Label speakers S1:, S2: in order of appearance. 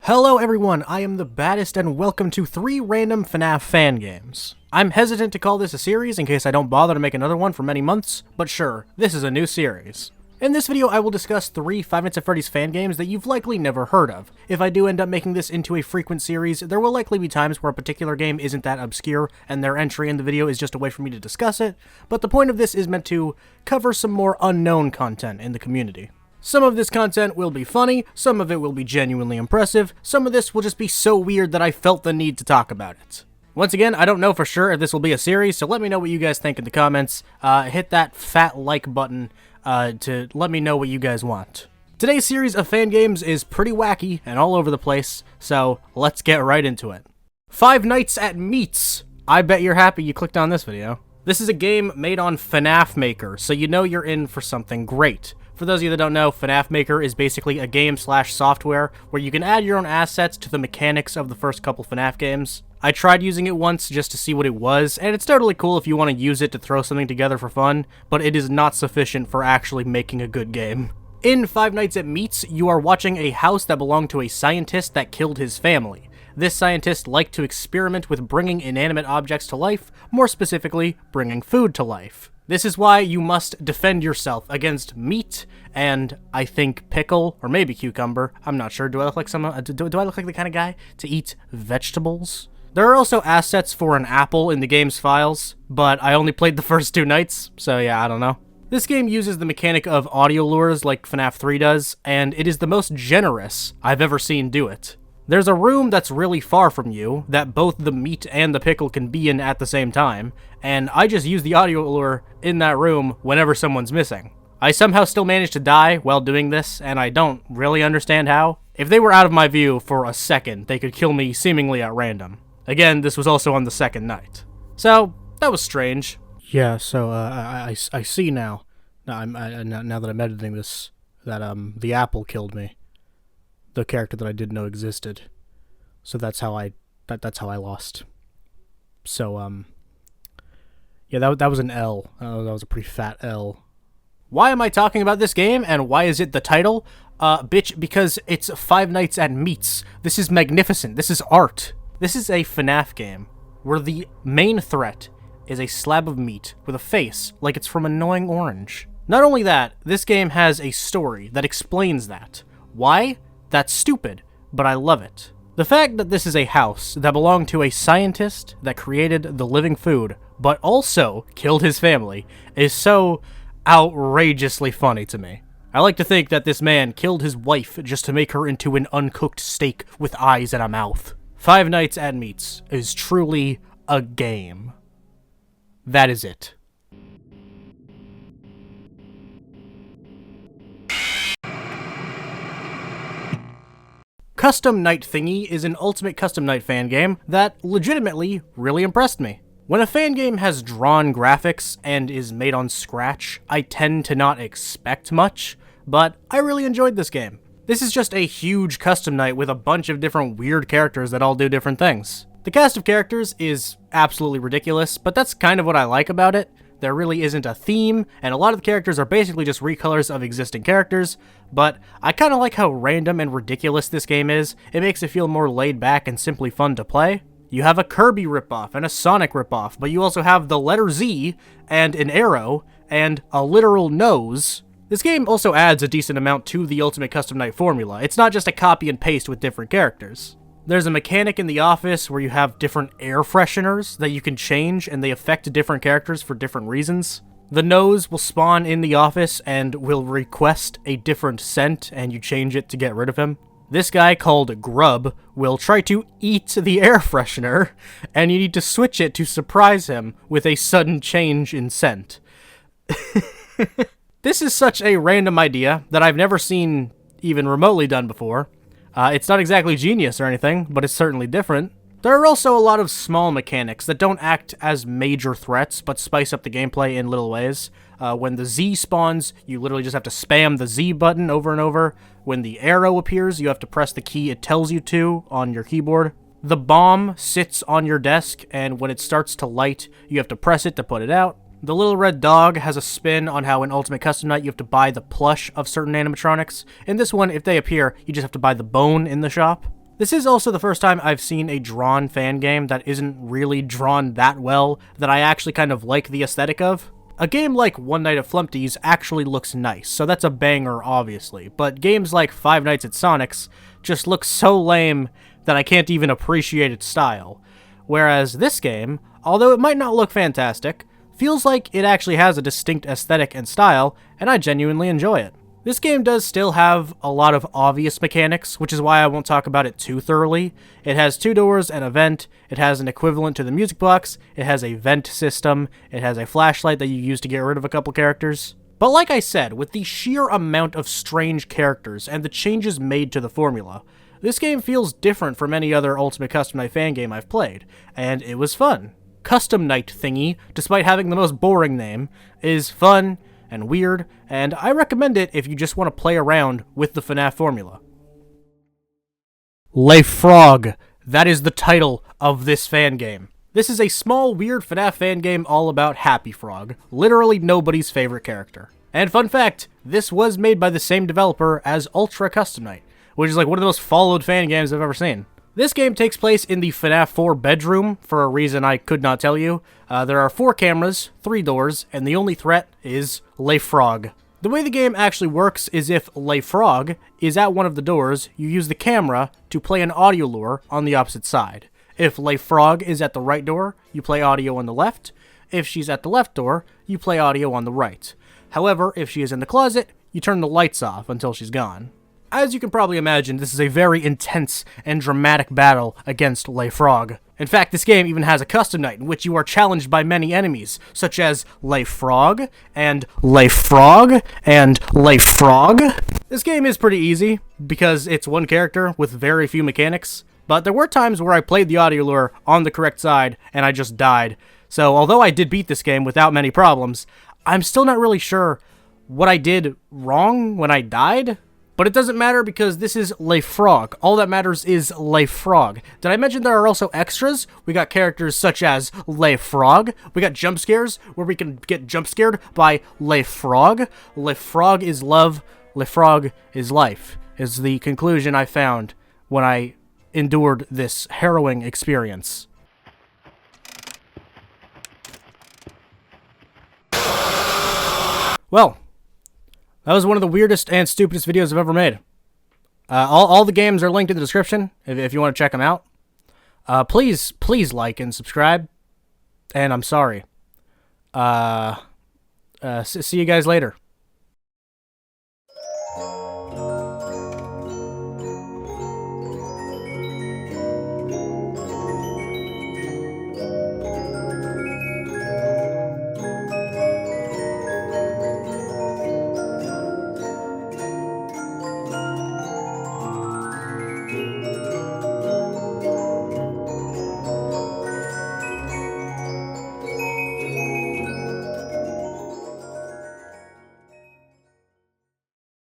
S1: Hello everyone, I am the baddest and welcome to 3 random FNAF fan games. I'm hesitant to call this a series in case I don't bother to make another one for many months, but sure, this is a new series. In this video I will discuss 3 Five Nights at Freddy's fan games that you've likely never heard of. If I do end up making this into a frequent series, there will likely be times where a particular game isn't that obscure and their entry in the video is just a way for me to discuss it, but the point of this is meant to cover some more unknown content in the community. Some of this content will be funny, some of it will be genuinely impressive, some of this will just be so weird that I felt the need to talk about it. Once again, I don't know for sure if this will be a series, so let me know what you guys think in the comments. Hit that fat like button to let me know what you guys want. Today's series of fan games is pretty wacky and all over the place, so let's get right into it. Five Nights at Meats. I bet you're happy you clicked on this video. This is a game made on FNAF Maker, so you know you're in for something great. For those of you that don't know, FNAF Maker is basically a game/software where you can add your own assets to the mechanics of the first couple FNAF games. I tried using it once just to see what it was, and it's totally cool if you want to use it to throw something together for fun, but it is not sufficient for actually making a good game. In Five Nights at Meats, you are watching a house that belonged to a scientist that killed his family. This scientist liked to experiment with bringing inanimate objects to life, more specifically, bringing food to life. This is why you must defend yourself against meat and, I think, pickle, or maybe cucumber. I'm not sure. Do I look like do I look like the kind of guy to eat vegetables? There are also assets for an apple in the game's files, but I only played the first 2 nights, so yeah, I don't know. This game uses the mechanic of audio lures like FNAF 3 does, and it is the most generous I've ever seen do it. There's a room that's really far from you that both the meat and the pickle can be in at the same time, and I just use the audio lure in that room whenever someone's missing. I somehow still managed to die while doing this, and I don't really understand how. If they were out of my view for a second, they could kill me seemingly at random. Again, this was also on the second night. So, that was strange. Yeah, so I see now, now that I'm editing this, that the apple killed me. The character that I didn't know existed. So that's how I lost. So yeah, that was an L. That was a pretty fat L. Why am I talking about this game and why is it the title? Bitch, because it's Five Nights at Meats. This is magnificent. This is art. This is a FNAF game where the main threat is a slab of meat with a face like it's from Annoying Orange. Not only that, this game has a story that explains that. Why? That's stupid, but I love it. The fact that this is a house that belonged to a scientist that created the living food, but also killed his family, is so outrageously funny to me. I like to think that this man killed his wife just to make her into an uncooked steak with eyes and a mouth. Five Nights at Meats is truly a game. That is it. Custom Night Thingy is an Ultimate Custom Night fan game that legitimately really impressed me. When a fan game has drawn graphics and is made on Scratch, I tend to not expect much, but I really enjoyed this game. This is just a huge custom night with a bunch of different weird characters that all do different things. The cast of characters is absolutely ridiculous, but that's kind of what I like about it. There really isn't a theme, and a lot of the characters are basically just recolors of existing characters, but I kind of like how random and ridiculous this game is. It makes it feel more laid back and simply fun to play. You have a Kirby ripoff and a Sonic ripoff, but you also have the letter Z, and an arrow, and a literal nose. This game also adds a decent amount to the Ultimate Custom Night formula. It's not just a copy and paste with different characters. There's a mechanic in the office where you have different air fresheners that you can change and they affect different characters for different reasons. The nose will spawn in the office and will request a different scent and you change it to get rid of him. This guy called Grub will try to eat the air freshener and you need to switch it to surprise him with a sudden change in scent. This is such a random idea that I've never seen even remotely done before. It's not exactly genius or anything, but it's certainly different. There are also a lot of small mechanics that don't act as major threats, but spice up the gameplay in little ways. When the Z spawns, you literally just have to spam the Z button over and over. When the arrow appears, you have to press the key it tells you to on your keyboard. The bomb sits on your desk, and when it starts to light, you have to press it to put it out. The little red dog has a spin on how in Ultimate Custom Night you have to buy the plush of certain animatronics. In this one, if they appear, you just have to buy the bone in the shop. This is also the first time I've seen a drawn fan game that isn't really drawn that well, that I actually kind of like the aesthetic of. A game like One Night at Flumpty's actually looks nice, so that's a banger, obviously, but games like Five Nights at Sonic's just look so lame that I can't even appreciate its style. Whereas this game, although it might not look fantastic, feels like it actually has a distinct aesthetic and style, and I genuinely enjoy it. This game does still have a lot of obvious mechanics, which is why I won't talk about it too thoroughly. It has 2 doors and a vent, it has an equivalent to the music box, it has a vent system, it has a flashlight that you use to get rid of a couple characters. But like I said, with the sheer amount of strange characters and the changes made to the formula, this game feels different from any other Ultimate Custom Night fan game I've played, and it was fun. Custom Night thingy, despite having the most boring name, is fun and weird, and I recommend it if you just want to play around with the FNAF formula. Le Frog. That is the title of this fan game. This is a small, weird FNAF fan game all about Happy Frog, literally nobody's favorite character. And fun fact, this was made by the same developer as Ultra Custom Night, which is like one of the most followed fan games I've ever seen. This game takes place in the FNAF 4 bedroom, for a reason I could not tell you. There are 4 cameras, 3 doors, and the only threat is Le Frog. The way the game actually works is if Le Frog is at one of the doors, you use the camera to play an audio lure on the opposite side. If Le Frog is at the right door, you play audio on the left. If she's at the left door, you play audio on the right. However, if she is in the closet, you turn the lights off until she's gone. As you can probably imagine, this is a very intense and dramatic battle against Le Frog. In fact, this game even has a custom night in which you are challenged by many enemies, such as Le Frog, and Le Frog, and Le Frog. This game is pretty easy, because it's one character with very few mechanics, but there were times where I played the audio lure on the correct side, and I just died. So, although I did beat this game without many problems, I'm still not really sure what I did wrong when I died. But it doesn't matter because this is Le Frog. All that matters is Le Frog. Did I mention there are also extras? We got characters such as Le Frog. We got jump scares where we can get jump scared by Le Frog. Le Frog is love. Le Frog is life, is the conclusion I found when I endured this harrowing experience. Well, that was one of the weirdest and stupidest videos I've ever made. All the games are linked in the description if you want to check them out. Please like and subscribe. And I'm sorry. See you guys later.